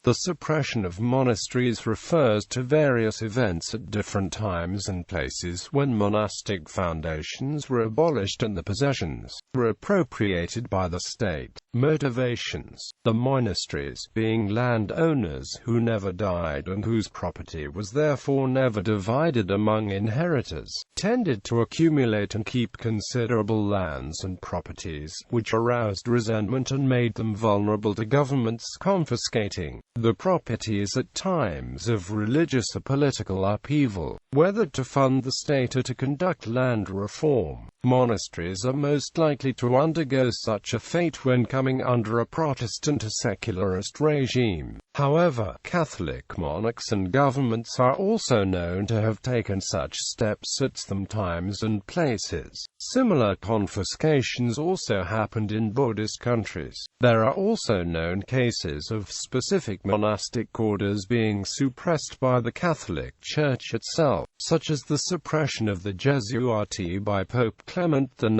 The suppression of monasteries refers to various events at different times and places when monastic foundations were abolished and the possessions were appropriated by the state. Motivations: the monasteries, being landowners who never died and whose property was therefore never divided among inheritors, tended to accumulate and keep considerable lands and properties, which aroused resentment and made them vulnerable to governments confiscating the properties at times of religious or political upheaval, whether to fund the state or to conduct land reform. Monasteries are most likely to undergo such a fate when coming under a Protestant or secularist regime. However, Catholic monarchs and governments are also known to have taken such steps at some times and places. Similar confiscations also happened in Buddhist countries. There are also known cases of specific monastic orders being suppressed by the Catholic Church itself, such as the suppression of the Jesuiti by Pope Clement IX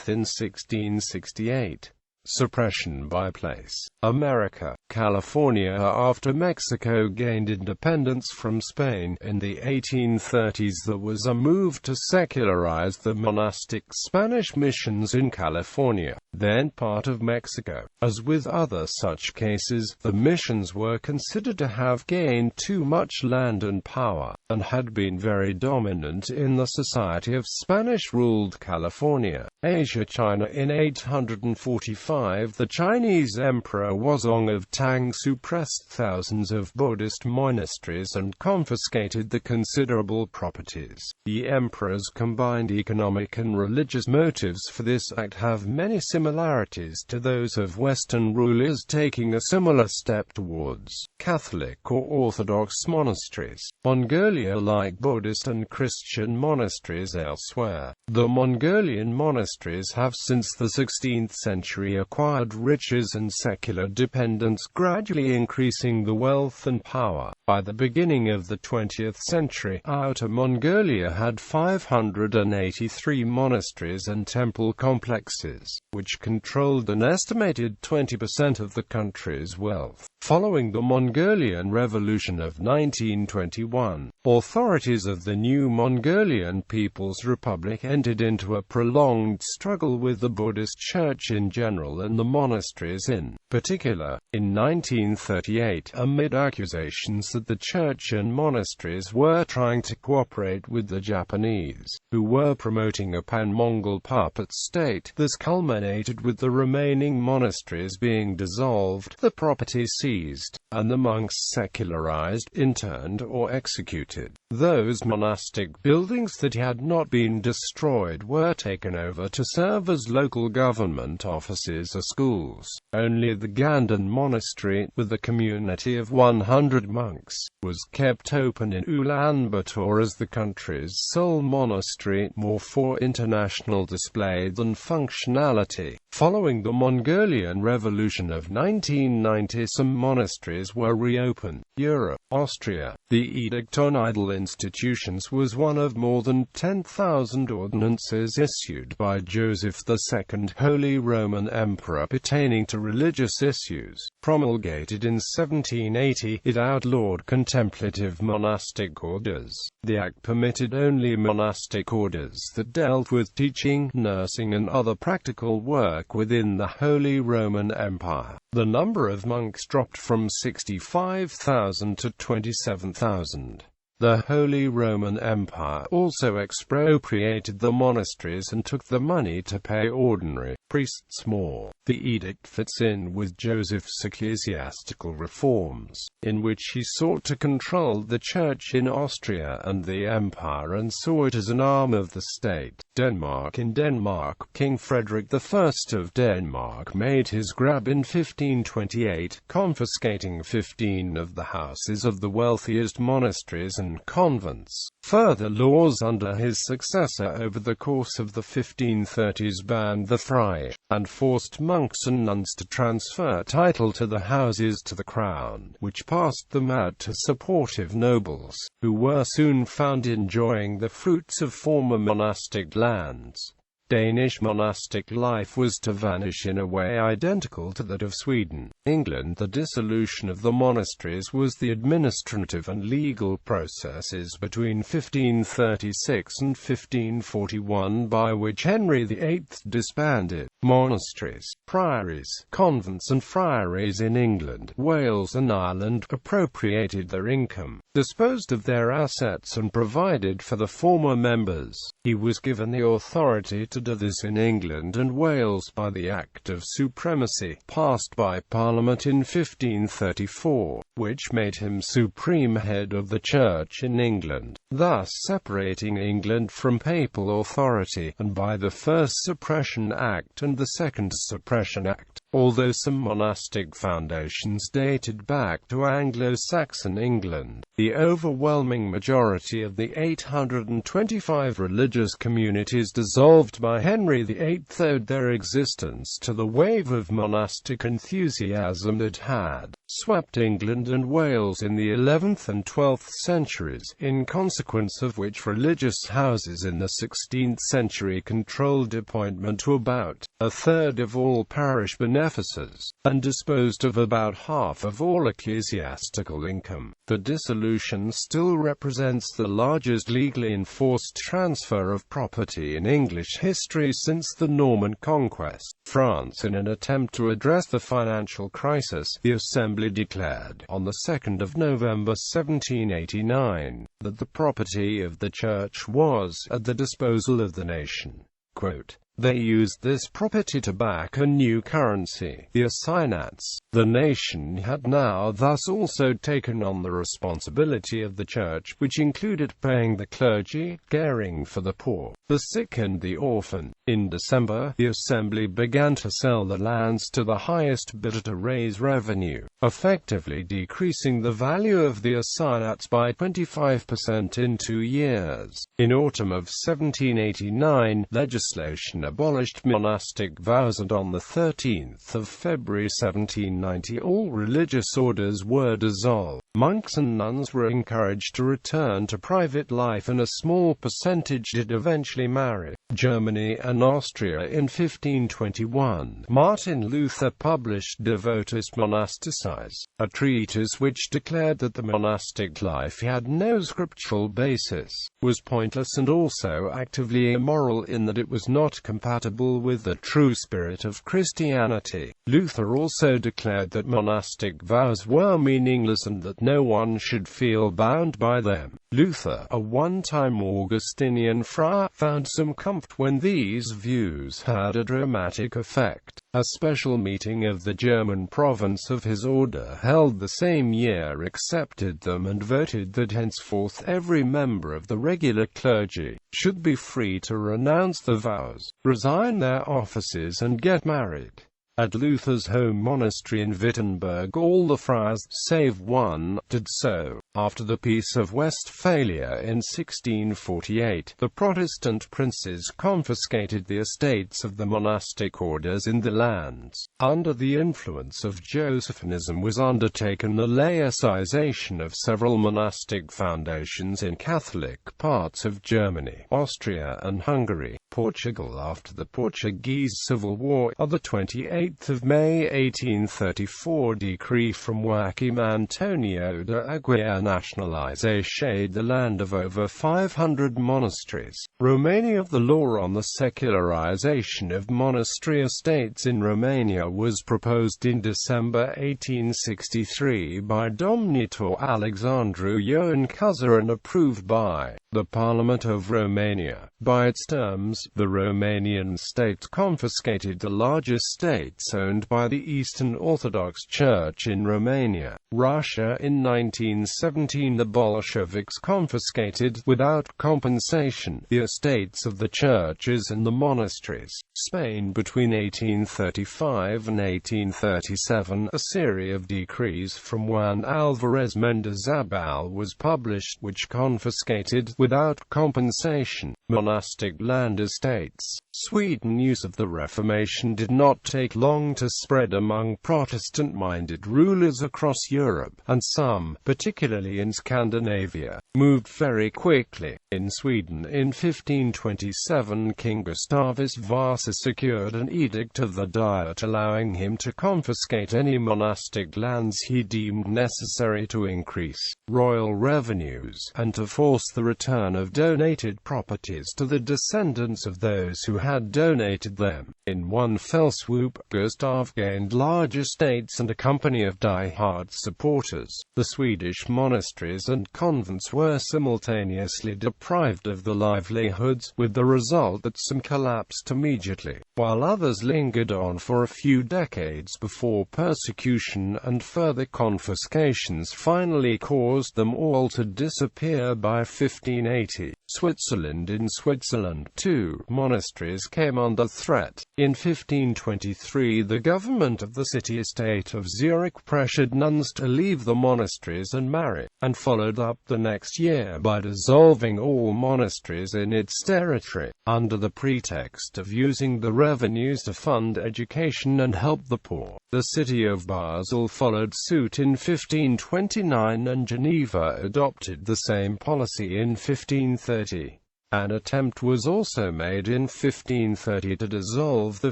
in 1668. Suppression by place. America. California. After Mexico gained independence from Spain in the 1830s, there was a move to secularize the monastic Spanish missions in California, then part of Mexico. As with other such cases, the missions were considered to have gained too much land and power, and had been very dominant in the society of Spanish-ruled California. Asia. China. In 845, the Chinese Emperor Wuzong of Tang suppressed thousands of Buddhist monasteries and confiscated the considerable properties. The emperor's combined economic and religious motives for this act have many similarities to those of Western rulers taking a similar step towards Catholic or Orthodox monasteries. Mongolia. Like Buddhist and Christian monasteries elsewhere, the Mongolian monasteries have since the 16th century acquired riches and secular dependence, gradually increasing the wealth and power. By the beginning of the 20th century, Outer Mongolia had 583 monasteries and temple complexes, which controlled an estimated 20% of the country's wealth. Following the Mongolian Revolution of 1921, authorities of the new Mongolian People's Republic entered into a prolonged struggle with the Buddhist Church in general and the monasteries in particular. In 1938, amid accusations that the church and monasteries were trying to cooperate with the Japanese, who were promoting a pan-Mongol puppet state, this culminated with the remaining monasteries being dissolved, the property seized, and the monks secularized, interned or executed. Those monastic buildings that had not been destroyed were taken over to serve as local government offices or schools. Only the Ganden Monastery, with a community of 100 monks, was kept open in Ulaanbaatar as the country's sole monastery, more for international display than functionality. Following the Mongolian Revolution of 1990, some monasteries were reopened. Europe. Austria. The Edict on Idol Institutions was one of more than 10,000 ordinances issued by Joseph II, Holy Roman Emperor, pertaining to religious issues. Promulgated in 1780, it outlawed contemplative monastic orders. The act permitted only monastic orders that dealt with teaching, nursing and other practical work within the Holy Roman Empire. The number of monks dropped from 65,000 to 27,000. The Holy Roman Empire also expropriated the monasteries and took the money to pay ordinary priests more. The edict fits in with Joseph's ecclesiastical reforms, in which he sought to control the church in Austria and the empire and saw it as an arm of the state. Denmark. In Denmark, King Frederick I of Denmark made his grab in 1528, confiscating 15 of the houses of the wealthiest monasteries and convents. Further laws under his successor over the course of the 1530s banned the fry, and forced monks and nuns to transfer title to the houses to the crown, which passed them out to supportive nobles, who were soon found enjoying the fruits of former monastic lands. Danish monastic life was to vanish in a way identical to that of Sweden. England. The dissolution of the monasteries was the administrative and legal processes between 1536 and 1541 by which Henry VIII disbanded monasteries, priories, convents and friaries in England, Wales and Ireland, appropriated their income, disposed of their assets and provided for the former members. He was given the authority to do this in England and Wales by the Act of Supremacy, passed by Parliament in 1534, which made him supreme head of the Church in England, thus separating England from papal authority, and by the First Suppression Act and the Second Suppression Act. Although some monastic foundations dated back to Anglo-Saxon England, the overwhelming majority of the 825 religious communities dissolved by Henry VIII owed their existence to the wave of monastic enthusiasm that had swept England and Wales in the 11th and 12th centuries, in consequence of which religious houses in the 16th century controlled appointment to about a third of all parish benefices, and disposed of about half of all ecclesiastical income. The dissolution still represents the largest legally enforced transfer of property in English history since the Norman conquest. France. In an attempt to address the financial crisis, the Assembly declared, on the 2nd of November 1789, that the property of the Church was at the disposal of the nation. Quote, "They used this property to back a new currency, the assignats. The nation had now thus also taken on the responsibility of the Church, which included paying the clergy, caring for the poor, the sick and the orphan." In December, the Assembly began to sell the lands to the highest bidder to raise revenue, effectively decreasing the value of the assignats by 25% in 2 years. In autumn of 1789, legislation abolished monastic vows, and on the 13th of February 1790 all religious orders were dissolved. Monks and nuns were encouraged to return to private life, and a small percentage did eventually marry. Germany and Austria. In 1521, Martin Luther published De Votis Monasticis, a treatise which declared that the monastic life had no scriptural basis, was pointless and also actively immoral in that it was not compatible with the true spirit of Christianity. Luther also declared that monastic vows were meaningless and that no one should feel bound by them. Luther, a one-time Augustinian friar, found some comfort when these views had a dramatic effect. A special meeting of the German province of his order held the same year accepted them and voted that henceforth every member of the regular clergy should be free to renounce the vows, resign their offices and get married. At Luther's home monastery in Wittenberg, all the friars, save one, did so. After the Peace of Westphalia in 1648, the Protestant princes confiscated the estates of the monastic orders in the lands. Under the influence of Josephinism was undertaken the laicization of several monastic foundations in Catholic parts of Germany, Austria and Hungary. Portugal. After the Portuguese Civil War, on the 28th of May 1834, decree from Joaquim Antonio de Aguirre nationalized the land of over 500 monasteries. Romania. The law on the secularization of monastery estates in Romania was proposed in December 1863 by Domnitor Alexandru Ioan Cuza and approved by the Parliament of Romania. By its terms, the Romanian state confiscated the large estates owned by the Eastern Orthodox Church in Romania. Russia. In 1917, the Bolsheviks confiscated, without compensation, the estates of the churches and the monasteries. Spain. Between 1835 and 1837, a series of decrees from Juan Álvarez Mendizábal was published which confiscated, without compensation. Monastic land estates. Sweden's use of the Reformation did not take long to spread among Protestant-minded rulers across Europe, and some, particularly in Scandinavia, moved very quickly. In Sweden in 1527 King Gustavus Vasa secured an edict of the Diet allowing him to confiscate any monastic lands he deemed necessary to increase royal revenues, and to force the return of donated properties to the descendants of those who had donated them. In one fell swoop, Gustav gained large estates and a company of die-hard supporters. The Swedish monasteries and convents were simultaneously deprived of the livelihoods, with the result that some collapsed immediately, while others lingered on for a few decades before persecution and further confiscations finally caused them all to disappear by 1580. Switzerland. In Switzerland, too, monasteries came under threat. In 1523 the government of the city-state of Zurich pressured nuns to leave the monasteries and marry, and followed up the next year by dissolving all monasteries in its territory, under the pretext of using the revenues to fund education and help the poor. The city of Basel followed suit in 1529 and Geneva adopted the same policy in 1530. An attempt was also made in 1530 to dissolve the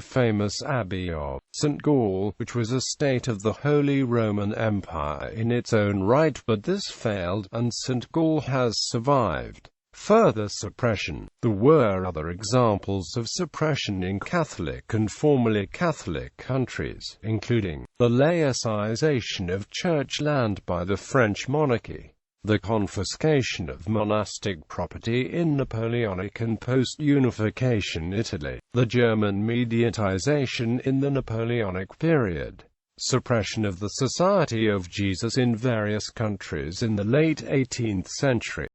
famous Abbey of St. Gall, which was a state of the Holy Roman Empire in its own right, but this failed, and St. Gall has survived. Further suppression. There were other examples of suppression in Catholic and formerly Catholic countries, including the laicization of church land by the French monarchy, the confiscation of monastic property in Napoleonic and post-unification Italy, the German mediatization in the Napoleonic period, suppression of the Society of Jesus in various countries in the late 18th century,